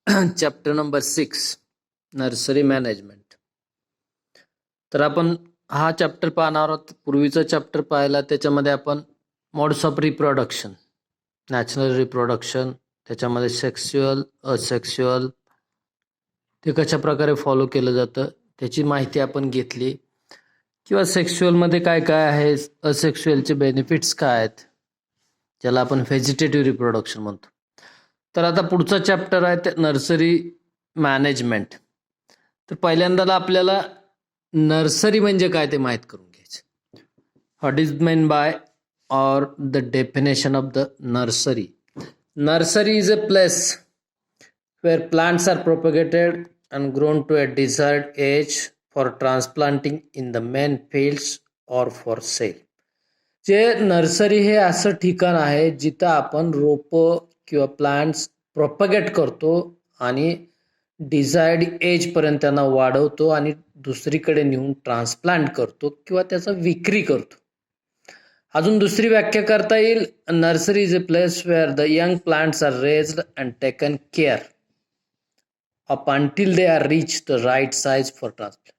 Chapter number 6 nursery management. तर आपण हा चॅप्टर पाहणार आहोत. पूर्वीचा चॅप्टर पाहिला त्याच्यामध्ये आपण modes of reproduction, natural reproduction, त्याच्यामध्ये सेक्स्युअल, असेक्स्युअल ते कशा प्रकारे फॉलो केलं जातं त्याची माहिती आपण घेतली, किंवा सेक्स्युअलमध्ये काय काय आहे, असेक्स्युअलचे बेनिफिट्स काय आहेत, ज्याला आपण व्हेजिटेटिव्ह रिप्रोडक्शन म्हणतो. तर आता पुढचा चॅप्टर आहे ते नर्सरी मॅनेजमेंट. तर पहिल्यांदा आपल्याला नर्सरी म्हणजे काय ते माहीत करून घ्यायचं. What is meant by or the definition of the nursery. Nursery is a place where plants are propagated and grown to a desired age for transplanting in the main fields or for sale. जे nursery हे असं ठिकाण आहे जिथं आपण रोपं किंवा plants propagate करतो आणि डिझायर्ड एजपर्यंत त्यांना वाढवतो आणि दुसरीकडे नेऊन ट्रान्सप्लांट करतो किंवा त्याचा विक्री करतो. अजून दुसरी व्याख्या करता येईल, nursery is a place where the young plants are raised and taken care up until they are reach the right size for transplant.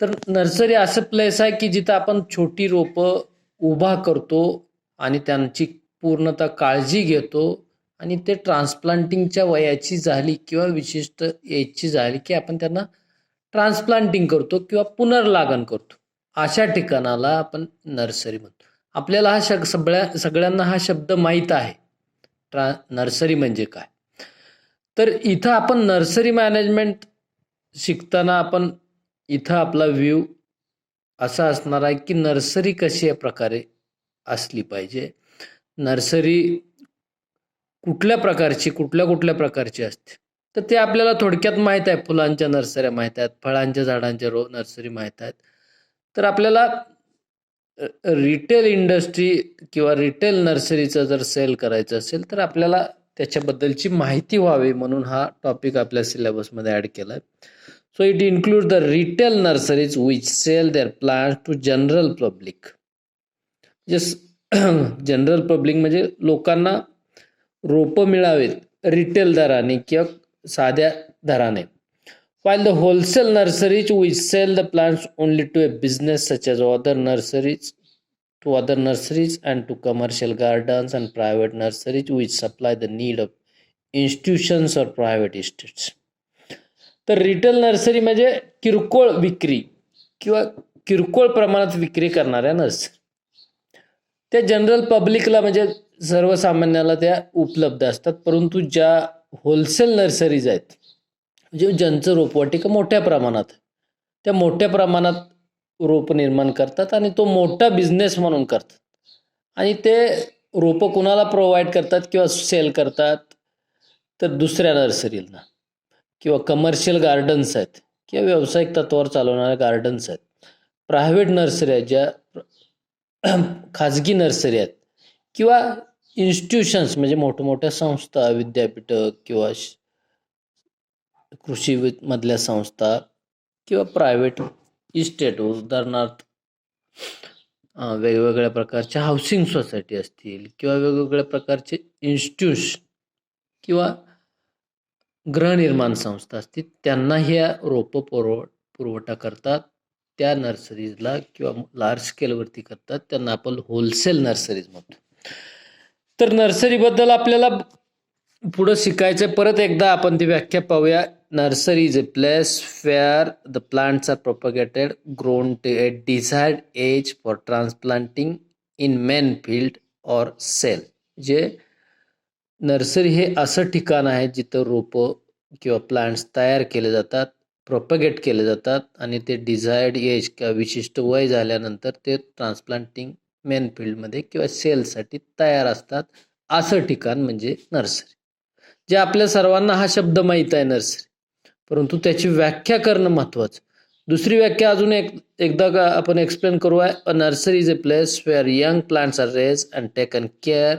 तर नर्सरी असं प्लेस आहे की जिथं आपण छोटी रोपं उभा करतो आणि त्यांची पूर्णतः काळजी घेतो आणि ते ट्रान्सप्लांटिंगच्या वयाची झाली किंवा विशिष्ट एजची झाली की आपण त्यांना ट्रान्सप्लांटिंग करतो किंवा पुनर्लागन करतो. अशा ठिकाणाला आपण नर्सरी म्हणतो. आपल्याला हा सगळ्यांना हा शब्द माहीत आहे, नर्सरी म्हणजे काय. तर इथं आपण नर्सरी मॅनेजमेंट शिकताना आपण इथं आपला व्ह्यू असा असणार आहे की नर्सरी कशा प्रकारे असली पाहिजे, नर्सरी कुठल्या प्रकारची असते. तर ते आपल्याला थोडक्यात माहीत आहे. फुलांच्या नर्सऱ्या माहीत आहेत, फळांच्या झाडांच्या नर्सरी माहीत आहेत. तर आपल्याला रिटेल इंडस्ट्री किंवा रिटेल नर्सरीचं जर सेल करायचं असेल तर आपल्याला त्याच्याबद्दलची माहिती व्हावी म्हणून हा टॉपिक आपल्या सिलेबसमध्ये ॲड केला आहे. So it include the retail nurseries which sell their plants to general public. General public म्हणजे लोकांना रोपं मिळावेत रिटेल दराने किंवा साध्या दराने. While the wholesale nurseries which sell the plants only to a business such as other nurseries and to commercial gardens and private nurseries which supply the need of institutions or private estates. तर retail nursery म्हणजे किरकोळ विक्री किंवा किरकोळ प्रमाणात विक्री करणाऱ्या nursery. त्या जनरल पब्लिकला म्हणजे सर्वसामान्याला त्या उपलब्ध असतात. परंतु ज्या होलसेल नर्सरीज आहेत म्हणजे ज्यांचं रोपवाटिका मोठ्या प्रमाणात, त्या मोठ्या प्रमाणात रोप निर्माण करतात आणि तो मोठा बिझनेस म्हणून करतात आणि ते रोपं कुणाला प्रोव्हाइड करतात किंवा सेल करतात तर दुसऱ्या नर्सरीला किंवा कमर्शियल गार्डन्स आहेत किंवा व्यावसायिक तत्वावर चालवणाऱ्या गार्डन्स आहेत, प्रायव्हेट नर्सरी आहेत, ज्या खाजगी नर्सरी आहेत, किंवा इन्स्टिट्यूशन्स म्हणजे मोठमोठ्या संस्था, विद्यापीठं किंवा कृषीमधल्या संस्था किंवा प्रायव्हेट इस्टेट, उदाहरणार्थ वेगवेगळ्या प्रकारच्या हाऊसिंग सोसायटी असतील किंवा वेगवेगळ्या प्रकारचे इन्स्टिट्यूशन किंवा गृहनिर्माण संस्था असतील, त्यांना ह्या रोपं पुरवठा करतात. त्या नर्सरीजला किंवा लार्ज स्केलवरती करतात, त्यांना आपण होलसेल नर्सरीज म्हणतो. तर नर्सरीबद्दल आपल्याला पुढं शिकायचं. परत एकदा आपण ती व्याख्या पाहूया. Nursery is a place where the plants are propagated, grown to a desired age for transplanting in main field or sale. जे नर्सरी हे असं ठिकाण आहे जिथं रोपं किंवा प्लांट्स तयार केले जातात, प्रोपगेट केले जातात आणि ते डिझायर्ड एज किंवा विशिष्ट वय झाल्यानंतर ते ट्रान्सप्लांटिंग मेन फील्डमध्ये किंवा सेलसाठी तयार असतात. असं ठिकाण म्हणजे नर्सरी. जे आपल्या सर्वांना हा शब्द माहीत आहे नर्सरी, परंतु त्याची व्याख्या करणं महत्त्वाचं. दुसरी व्याख्या अजून एकदा आपण एक्सप्लेन करूया. A nursery is a place where young plants are raised and taken care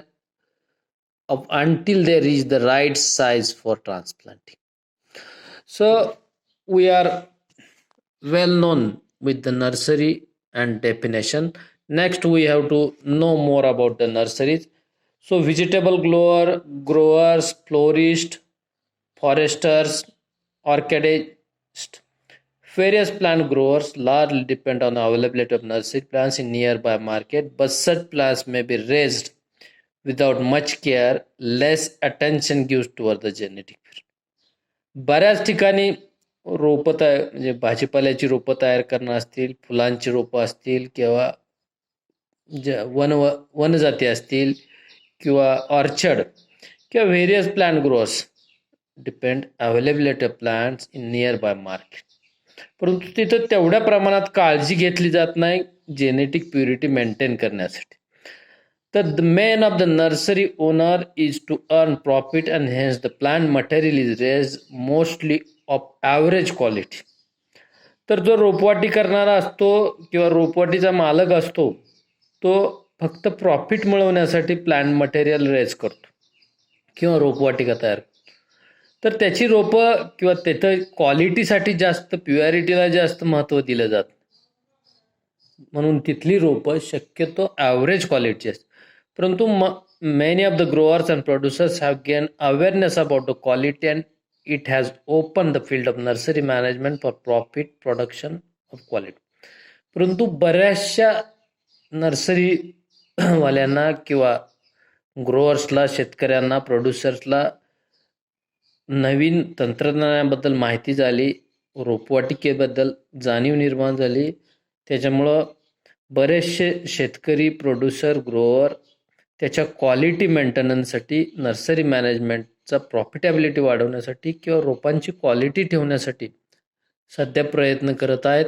of until they reach the right size for transplanting. So we are well known with the nursery and definition. Next we have to know more about the nurseries. So vegetable growers, florists, foresters, orchardists, various plant growers largely depend on the availability of nursery plants in nearby market, but such plants may be raised without much care, less attention given toward the genetic period. बऱ्याच ठिकाणी रोपं तयार म्हणजे भाजीपाल्याची रोपं तयार करणं असतील, फुलांची रोपं असतील किंवा वनजाती असतील किंवा ऑर्चर्ड किंवा various plant growers depend availability of plants in near by market. परंतु तिथं तेवढ्या प्रमाणात काळजी घेतली जात नाही जेनेटिक प्युरिटी मेंटेन करण्यासाठी. तर the main of the nursery owner is to earn profit and hence the plant material is raise mostly of average quality. तर जो रोपवाटी करणारा असतो किंवा रोपवाटीचा मालक असतो तो फक्त प्रॉफिट मिळवण्यासाठी प्लांट मटेरियल रेज करतो किंवा रोपवाटिका तयार करतो. तर त्याची रोपं किंवा तिथं क्वालिटीसाठी जास्त, प्युअरिटीला जास्त महत्त्व दिलं जातं. म्हणून तिथली रोपं शक्यतो ॲव्हरेज क्वालिटीची असते. परंतु many of the growers and producers have gained awareness about the quality and it has opened the field of nursery management for profit production of quality. परंतु बऱ्याचशा नर्सरी वाल्यांना किंवा ग्रोअर्सला, शेतकऱ्यांना, प्रोड्युसर्सला नवीन तंत्रज्ञानाबद्दल माहिती झाली, रोपवाटिकेबद्दल जाणीव निर्माण झाली. त्याच्यामुळं बरेचसे शेतकरी, प्रोड्युसर, ग्रोअर त्याच्या क्वालिटी मेंटेनन्ससाठी, नर्सरी मॅनेजमेंटचा प्रॉफिटेबिलिटी वाढवण्यासाठी किंवा रोपांची क्वालिटी ठेवण्यासाठी सध्या प्रयत्न करत आहेत.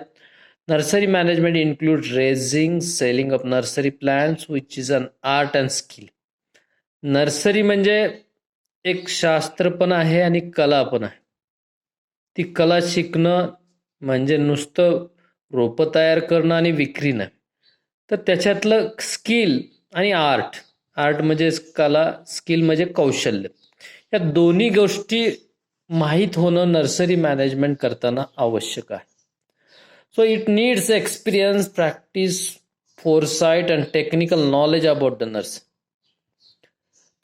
Nursery management include raising, selling of nursery plants which is an art and skill. Nursery म्हणजे एक शास्त्र पण आहे आणि कला पण आहे. ती कला शिकणं म्हणजे नुसतं रोपं तयार करणं आणि विक्री नाही, तर त्याच्यातलं स्किल आणि आर्ट म्हणजे कला, स्किल म्हणजे कौशल्य, या दोन्ही गोष्टी माहीत होणं नर्सरी मॅनेजमेंट करताना आवश्यक आहे. So it needs experience, practice, foresight and technical knowledge about the nursery.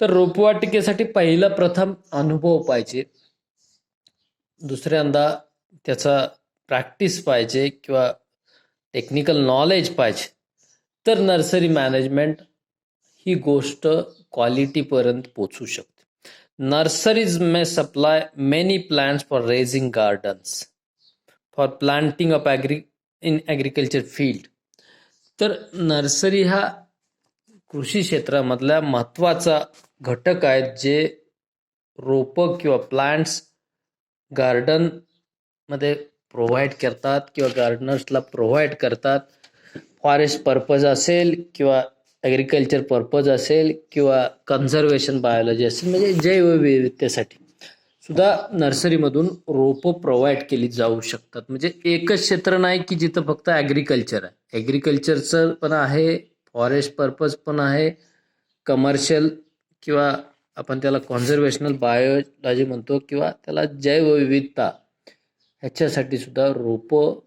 तर रोपवाटिकेसाठी पहिला प्रथम अनुभव पाहिजे, दुसऱ्यांदा त्याचा प्रॅक्टिस पाहिजे किंवा टेक्निकल नॉलेज पाहिजे. तर नर्सरी मॅनेजमेंट ही गोष्ट क्वालिटीपर्यंत पोचू शकते. Nurseries may supply many plants for raising gardens, for planting of in agriculture field. तर नर्सरी हा कृषी क्षेत्रामधला महत्त्वाचा घटक आहेत जे रोपं किंवा प्लांट्स गार्डनमध्ये प्रोव्हाइड करतात किंवा गार्डनर्सला प्रोव्हाइड करतात. फॉरेस्ट पर्पज असेल किंवा ॲग्रिकल्चर पर्पज असेल किंवा कन्झर्वेशन बायोलॉजी असेल, म्हणजे जैवविविधतेसाठी सुद्धा नर्सरीमधून रोपं प्रोव्हाइड केली जाऊ शकतात. म्हणजे एकच क्षेत्र नाही की जिथं फक्त ॲग्रिकल्चर आहे. ॲग्रिकल्चरचं पण आहे, फॉरेस्ट पर्पज पण आहे, कमर्शियल किंवा आपण त्याला कॉन्झर्वेशनल बायोलॉजी म्हणतो किंवा त्याला जैवविविधता, ह्याच्यासाठी सुद्धा रोपं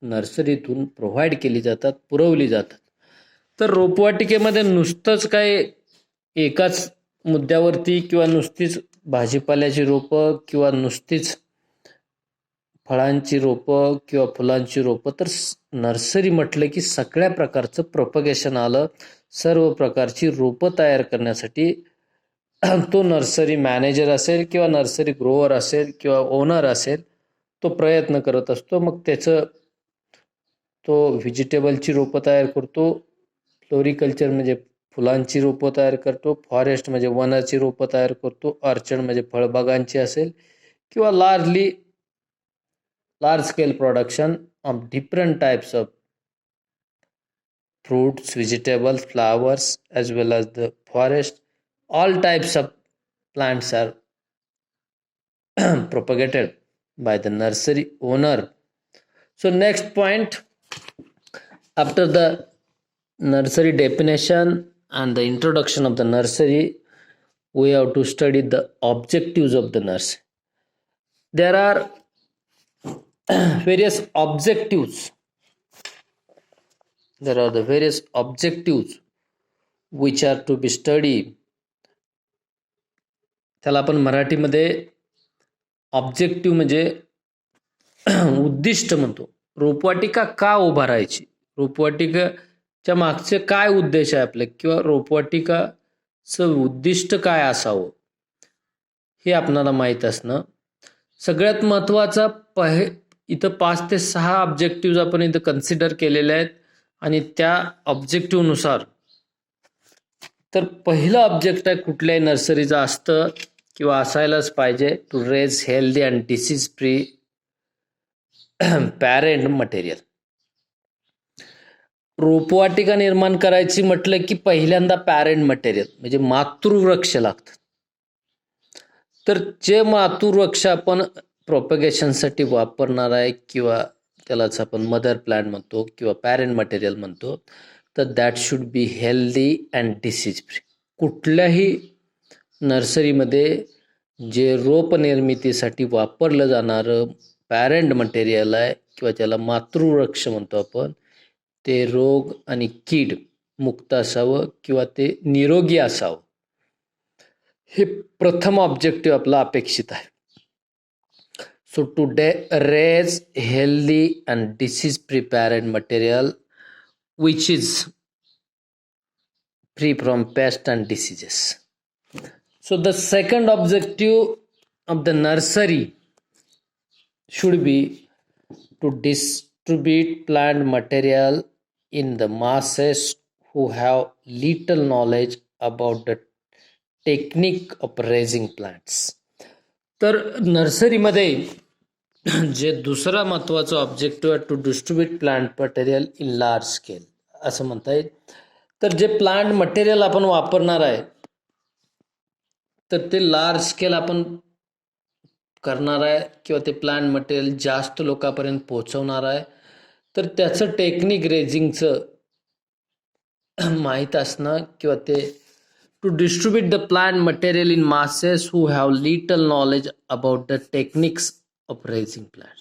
नर्सरीतून प्रोव्हाइड केली जातात, पुरवली जातात. तर रोपवाटिकेमध्ये नुसतंच काय एकाच मुद्द्यावरती किंवा नुसतीच भाजीपाल्याची रोपं किंवा नुसतीच फळांची रोपं किंवा फुलांची रोपं, तर नर्सरी म्हटलं की सगळ्या प्रकारचं प्रोपगेशन आलं. सर्व प्रकारची रोपं तयार करण्यासाठी तो नर्सरी मॅनेजर असेल किंवा नर्सरी ग्रोअर असेल किंवा ओनर असेल, तो प्रयत्न करत असतो. मग तो व्हेजिटेबलची रोपं तयार करतो, फ्लोरिकल्चर म्हणजे फुलांची रोपं तयार करतो, फॉरेस्ट म्हणजे वनाची रोपं तयार करतो, ऑर्चर्ड म्हणजे फळबागांची असेल किंवा large scale production of different types of fruits, vegetables, flowers, as well as the forest. All types of plants are propagated by the nursery owner. So next point, after the nursery definition and the introduction of the nursery, we have to study the objectives of the nursery. There are various objectives. There are the various objectives which are to be studied. त्याला आपण मराठीमध्ये objective म्हणजे उद्दिष्ट म्हणतो. रोपवाटिका का उभारायची, रोपवाटिकाच्या मागचे काय उद्देश आहे आपले, किंवा रोपवाटिकाचं उद्दिष्ट काय असावं हे आपणाला माहीत असणं. सगळ्यात महत्त्वाचा इथं 5 ते 6 ऑब्जेक्टिव्ह आपण इथं कन्सिडर केलेले आहेत आणि त्या ऑब्जेक्टिव्हनुसार तर पहिलं ऑब्जेक्ट आहे कुठल्याही नर्सरीचं असतं किंवा असायलाच पाहिजे, to raise healthy and disease free parent material. रोपवाटिका निर्माण करायची म्हटलं की पहिल्यांदा पॅरेंट मटेरियल म्हणजे मातृवृक्ष लागतात. तर जे मातृवृक्ष आपण प्रोपगेशनसाठी वापरणार आहे किंवा त्यालाच आपण मदर प्लांट म्हणतो किंवा पॅरेंट मटेरियल म्हणतो, तर that should be healthy and disease free. कुठल्याही नर्सरीमध्ये जे रोप निर्मितीसाठी वापरलं जाणारं पॅरेंट मटेरियल आहे किंवा त्याला मातृवृक्ष म्हणतो आपण, ते रोग आणि कीड मुक्त असावं किंवा ते निरोगी असावं, हे प्रथम ऑब्जेक्टिव्ह आपला अपेक्षित आहे. So to raise healthy and disease free parent material which is free from pests and diseases. So the second objective of the nursery should be to distribute plant material in the masses who have little knowledge about the technique of raising plants. तर नर्सरीमध्ये जे दुसरा महत्त्वाचा objective आहे, to distribute plant material in large scale असं म्हणता येईल. तर जे प्लांट मटेरियल आपण वापरणार आहे तर ते लार्ज स्केल आपण करणार आहे किंवा ते प्लांट मटेरियल जास्त लोकांपर्यंत पोहोचवणार आहे, तर त्याचं टेक्निक रेजिंगचं माहीत असणं किंवा ते to distribute the plant material in masses who have little knowledge about the techniques of raising plant.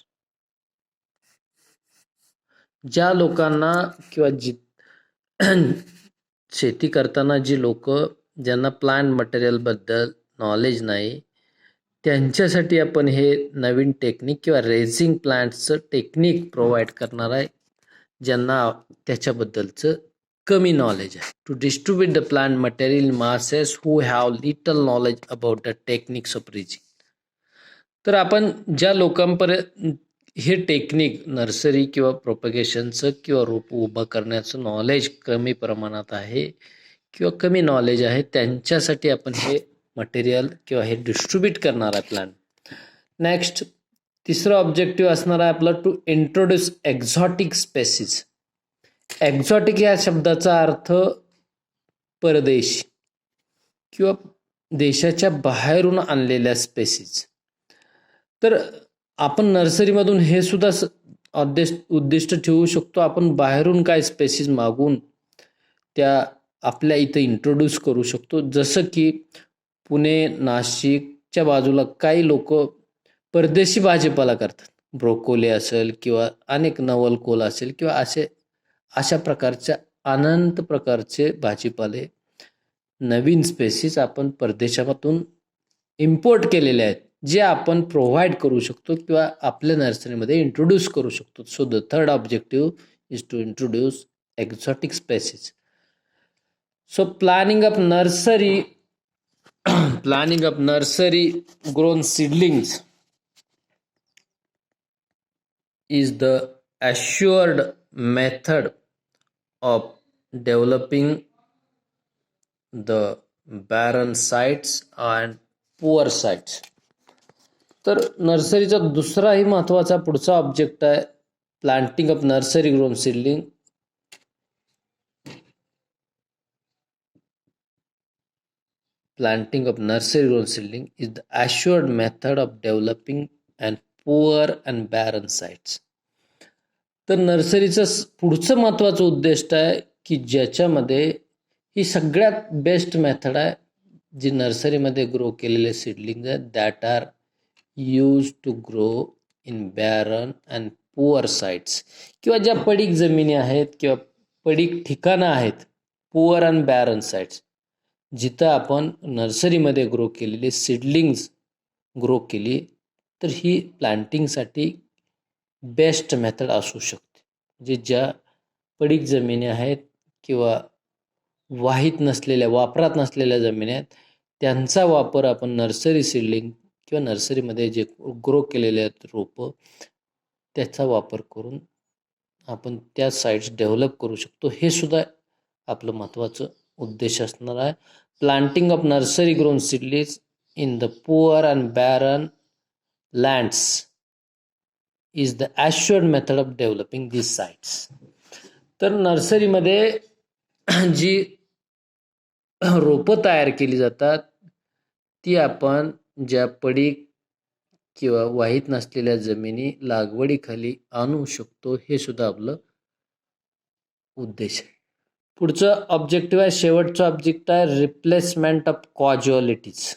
ज्या लोकांना किंवा शेती करताना जी लोक ज्यांना प्लांट मटेरियलबद्दल नॉलेज नाही, त्यांच्यासाठी आपण हे नवीन टेक्निक किंवा रेझिंग प्लांट्सचं टेक्निक प्रोव्हाइड करणार आहे, ज्यांना त्याच्याबद्दलचं कमी नॉलेज आहे. To distribute the plant material masses who have little knowledge about the techniques of raising. तर आपण ज्या लोकांपर्यंत हे टेक्निक नर्सरी किंवा प्रोपगेशनचं किंवा रोप उभं करण्याचं नॉलेज कमी प्रमाणात आहे किंवा कमी नॉलेज आहे, त्यांच्यासाठी आपण हे मटेरियल किंवा हे डिस्ट्रीब्यूट करणार आहे प्लांट. नेक्स्ट तिसरा ऑब्जेक्टिव्ह असणार आहे आपला, to introduce exotic species. Exotic या शब्दाचा अर्थ परदेशी किंवा देशाच्या बाहेरून आणलेल्या स्पेसीज. तर आपण नर्सरीमधून हे सुद्धा उद्दिष्ट ठेवू शकतो, आपण बाहेरून काय स्पेसीज मागून त्या आपल्या इथं इंट्रोड्यूस करू शकतो. जसं की पुणे नाशिकच्या बाजूला काही लोक परदेशी भाजीपाला करतात, ब्रोकोली असेल किंवा अनेक नवलकोल असेल किंवा अशा प्रकारच्या अनंत प्रकारचे भाजीपाले नवीन स्पेसीज आपण परदेशातून इम्पोर्ट केलेले आहेत, जे आपण प्रोव्हाइड करू शकतो किंवा आपल्या नर्सरीमध्ये इंट्रोड्यूस करू शकतो. So the third objective is to introduce exotic species. So planning of nursery grown seedlings is the assured method of developing the barren sites and poor sites. तर नर्सरीचा दुसराही महत्त्वाचा पुढचा ऑब्जेक्ट आहे, planting of nursery grown seedling. Planting of nursery grown seedling is the assured method of developing and poor and barren sites. तर नर्सरीचं पुढचं महत्त्वाचं उद्दिष्ट आहे की ज्याच्यामध्ये ही सगळ्यात बेस्ट मेथड आहे, जी नर्सरीमध्ये ग्रो केलेले सीडलिंग आहेत, that are use to grow in barren and poor sites, किंवा ज्या पडीक जमिनी आहेत किंवा पडीक ठिकाणं आहेत, पुअर अँड बॅरन साइट्स, जिथं आपण नर्सरीमध्ये ग्रो केलेली सीडलिंग्स ग्रो केली तर ही प्लांटिंगसाठी बेस्ट मेथड असू शकते. म्हणजे ज्या पडीक जमिनी आहेत किंवा वाहित नसलेल्या, वापरात नसलेल्या जमिनी आहेत, त्यांचा वापर आपण नर्सरी सीडलिंग किंवा नर्सरीमध्ये जे ग्रो केलेले आहेत रोपं, त्याचा वापर करून आपण त्या साईट्स डेव्हलप करू शकतो. हे सुद्धा आपलं महत्त्वाचं उद्देश असणार आहे. Planting of nursery grown seedlings in the poor and baron lands is the assured method of developing this sites. तर नर्सरीमध्ये जी रोपं तयार केली जातात ती आपण ज्या पडीक किंवा वाहित नसलेल्या जमिनी लागवडीखाली आणू शकतो, हे सुद्धा आपलं उद्देश आहे. पुढचं ऑब्जेक्टिव्ह आहे, शेवटचा ऑब्जेक्टिव्ह आहे रिप्लेसमेंट ऑफ कॉज्युअलिटीज.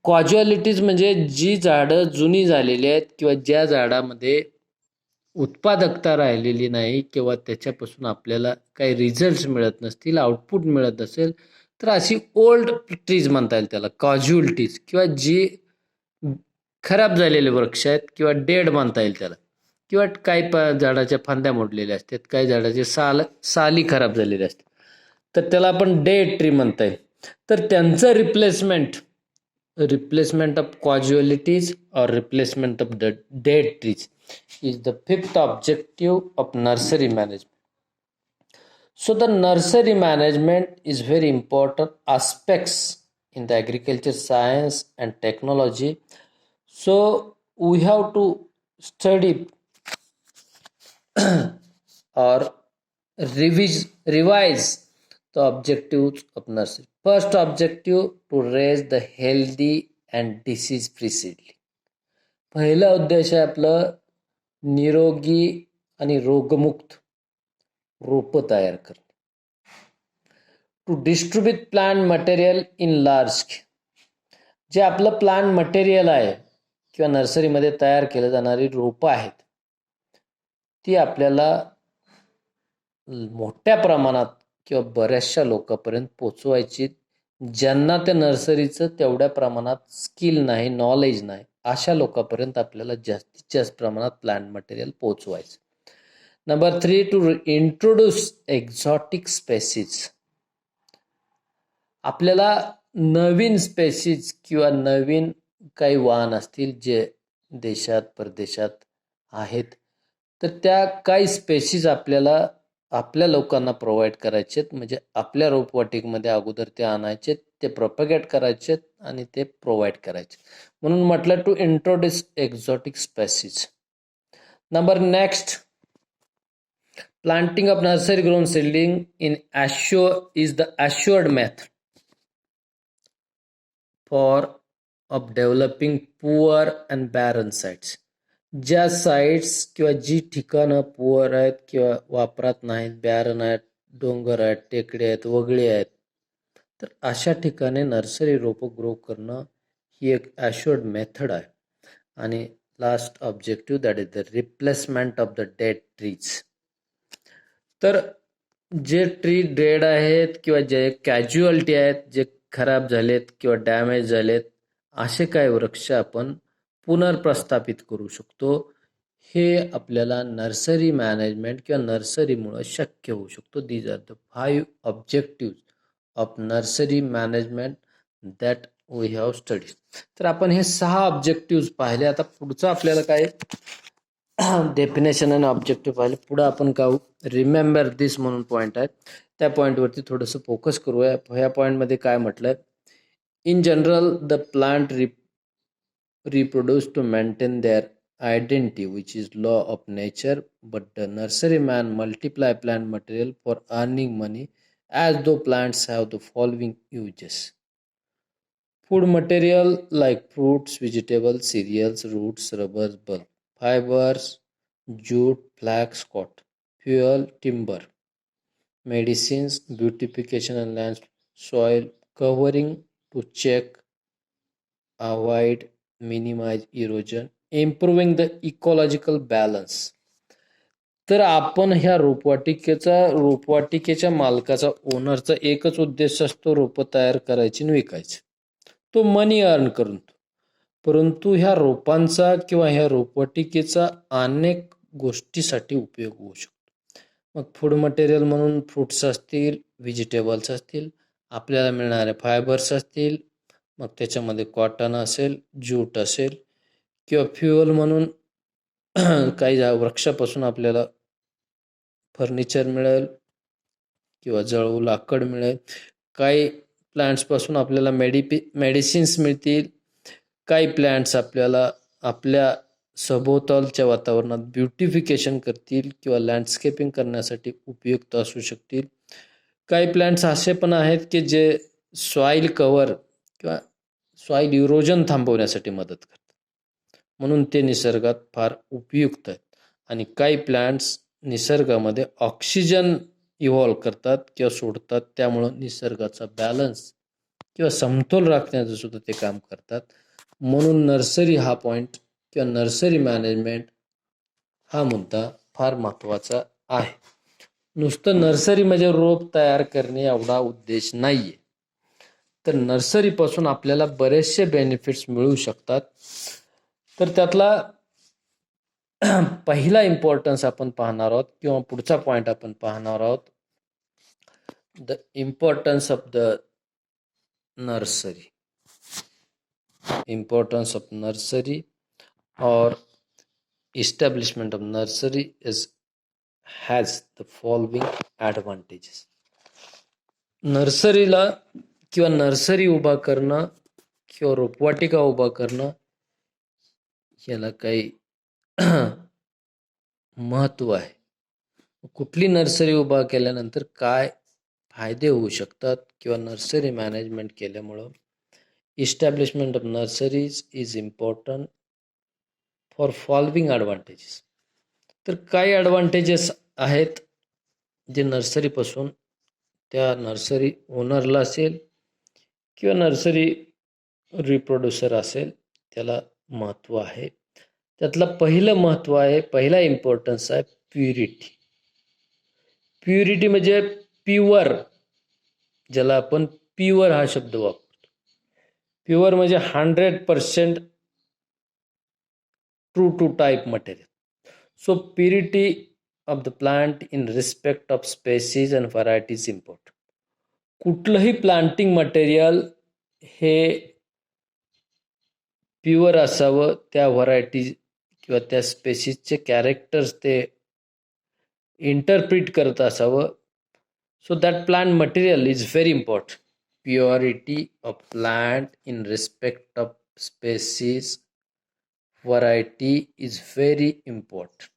कॉज्युअलिटीज म्हणजे जी झाडं जुनी झालेली आहेत किंवा ज्या झाडामध्ये उत्पादकता राहिलेली नाही किंवा त्याच्यापासून आपल्याला काही रिझल्ट्स मिळत नसतील, आउटपुट मिळत नसेल, तर अशी ओल्ड ट्रीज म्हणता येईल त्याला, कॉज्युअलिटीज, किंवा जी खराब झालेले वृक्ष आहेत किंवा डेड म्हणता येईल त्याला, किंवा काही झाडाच्या फांद्या मोडलेल्या असतात, काही झाडाचे साली खराब झालेले असतात, तर त्याला आपण डेड ट्री म्हणता येईल. तर त्यांचं रिप्लेसमेंट ऑफ कॉज्युअलिटीज और replacement of the dead trees is the fifth objective of nursery management. So the nursery management is very important aspects in the agriculture science and technology. So we have to study or revise the objectives of nursery. First objective, to raise the healthy and disease free seedling. पहिला उद्देश आहे आपलं निरोगी आणि रोगमुक्त रोपं तयार करणे. To distribute plant material in large scale. जे आपलं प्लांट मटेरियल आहे किंवा नर्सरीमध्ये तयार केलं जाणारी रोपं आहेत ती आपल्याला मोठ्या प्रमाणात किंवा बऱ्याचशा लोकांपर्यंत पोचवायची, ज्यांना त्या नर्सरीचं तेवढ्या प्रमाणात स्किल नाही, नॉलेज नाही, अशा लोकांपर्यंत आपल्याला जास्तीत जास्त प्रमाणात प्लांट मटेरियल पोचवायचं. Number 3, to introduce exotic species. आपल्याला नवीन स्पेसीज किंवा नवीन काही वाहन असतील जे देशात परदेशात आहेत, तर त्या काही स्पेसीज आपल्याला आपल्या लोकांना प्रोव्हाइड करायचे आहेत. म्हणजे आपल्या रोपवाटिकेमध्ये अगोदर ते आणायचे, ते प्रोपॅगेट करायचे आणि ते प्रोव्हाइड करायचे, म्हणून म्हटलं to introduce exotic species. Number next, planting of nursery grown seedling in is the assured method for of developing poor and barren sites. ज्या साइट्स किंवा जी ठिकाणं पुअर आहेत किंवा वापरात नाहीत, बॅरन आहेत, डोंगर आहेत, टेकडे आहेत, वगळे आहेत, तर अशा ठिकाणी नर्सरी रोपं ग्रो करणं ही एक ॲश्युअर्ड मेथड आहे. आणि last objective, that is the replacement of the dead trees. तर जे ट्री डेड आहेत किंवा जे कॅज्युअलिटी आहेत, जे खराब झालेत किंवा डॅमेज झालेत, असे काही वृक्ष आपण पुनर्प्रस्थापित करू शकतो. हे आपल्याला नर्सरी मॅनेजमेंट किंवा नर्सरीमुळं शक्य होऊ शकतो. These are the 5 objective of nursery management that we have studied. तर आपण हे 6 ऑब्जेक्टिव्ह पाहिले. आता पुढचं आपल्याला काय डेफिनेशन आणि ऑब्जेक्टिव्ह पाहिले. पुढं आपण काय रिमेंबर दिस म्हणून पॉईंट आहे, त्या पॉईंटवरती थोडंसं फोकस करूया. ह्या पॉईंटमध्ये काय म्हटलंय, in general the plant reproduce to maintain their identity, which is law of nature, but the nurseryman multiply plant material for earning money, as though plants have the following uses: food material like fruits, vegetables, cereals, roots, rubbers, bulb, fibers, jute, flax, cotton, fuel, timber, medicines, beautification and land, soil covering to check, avoid, minimize erosion, improving the ecological balance. तर आपण ह्या रोपवाटिकेच्या मालकाचा, ओनरचा एकच उद्देश असतो रोपं तयार करायची आणि विकायची, तो मनी अर्न करून. परंतु ह्या रोपांचा किंवा ह्या रोपवाटिकेचा अनेक गोष्टीसाठी उपयोग होऊ शकतो. मग फूड मटेरियल म्हणून फ्रुट्स असतील, व्हेजिटेबल्स असतील, आपल्याला मिळणारे फायबर्स असतील, मग त्याच्यामध्ये कॉटन असेल, ज्यूट असेल, किंवा फ्युअल म्हणून काही वृक्षापासून आपल्याला फर्निचर मिळेल किंवा जळू लाकड मिळेल. काही प्लांट्सपासून आपल्याला मेडिसिन्स मिळतील. काही प्लांट्स आपल्याला आपल्या सभोवतालच्या वातावरणात ब्युटिफिकेशन करतील किंवा लँडस्केपिंग करण्यासाठी उपयुक्त असू शकतील. काही प्लांट्स असे पण आहेत की जे सॉईल कव्हर किंवा सॉईल इरोजन थांबवण्यासाठी मदत करतात, म्हणून ते निसर्गात फार उपयुक्त आहेत. आणि काही प्लांट्स निसर्गामध्ये ऑक्सिजन इव्हॉल्व करतात किंवा सोडतात, त्यामुळं निसर्गाचा बॅलन्स किंवा समतोल राखण्याचं सुद्धा ते काम करतात. म्हणून नर्सरी हा पॉईंट किंवा नर्सरी मॅनेजमेंट हा मुद्दा फार महत्त्वाचा आहे. नुसतं नर्सरी म्हणजे रोप तयार करणे एवढा उद्देश नाही आहे. तर नर्सरीपासून आपल्याला बरेचसे बेनिफिट्स मिळू शकतात. तर त्यातला पहिला इम्पॉर्टन्स आपण पाहणार आहोत किंवा पुढचा पॉईंट आपण पाहणार आहोत, the importance of the nursery. Importance of nursery or establishment of nursery has the following advantages. नर्सरीला किंवा नर्सरी उभा करणं किंवा रोपवाटिका उभा करणं याला काही महत्त्व आहे. कुठली नर्सरी उभा केल्यानंतर काय फायदे होऊ शकतात किंवा नर्सरी मॅनेजमेंट केल्यामुळं establishment of nurseries is important for following advantages. तर काय ॲडव्हान्टेजेस आहेत जे नर्सरीपासून त्या नर्सरी ओनरला असेल किंवा नर्सरी रिप्रोड्युसर असेल त्याला महत्त्व आहे. त्यातलं पहिलं महत्त्व आहे, पहिला इम्पॉर्टन्स आहे प्युरिटी. प्युरिटी म्हणजे प्युअर, ज्याला आपण प्युअर हा शब्द वापरतो. प्युअर म्हणजे 100% true to type material. So purity of the plant in respect of species and varieties important. कुठलंही प्लांटिंग मटेरियल हे प्युअर असावं, त्या व्हरायटी किंवा त्या स्पेसीजचे कॅरेक्टर्स ते इंटरप्रिट करत असावं. So that plant material is very important. Purity of plant in respect of species variety is very important.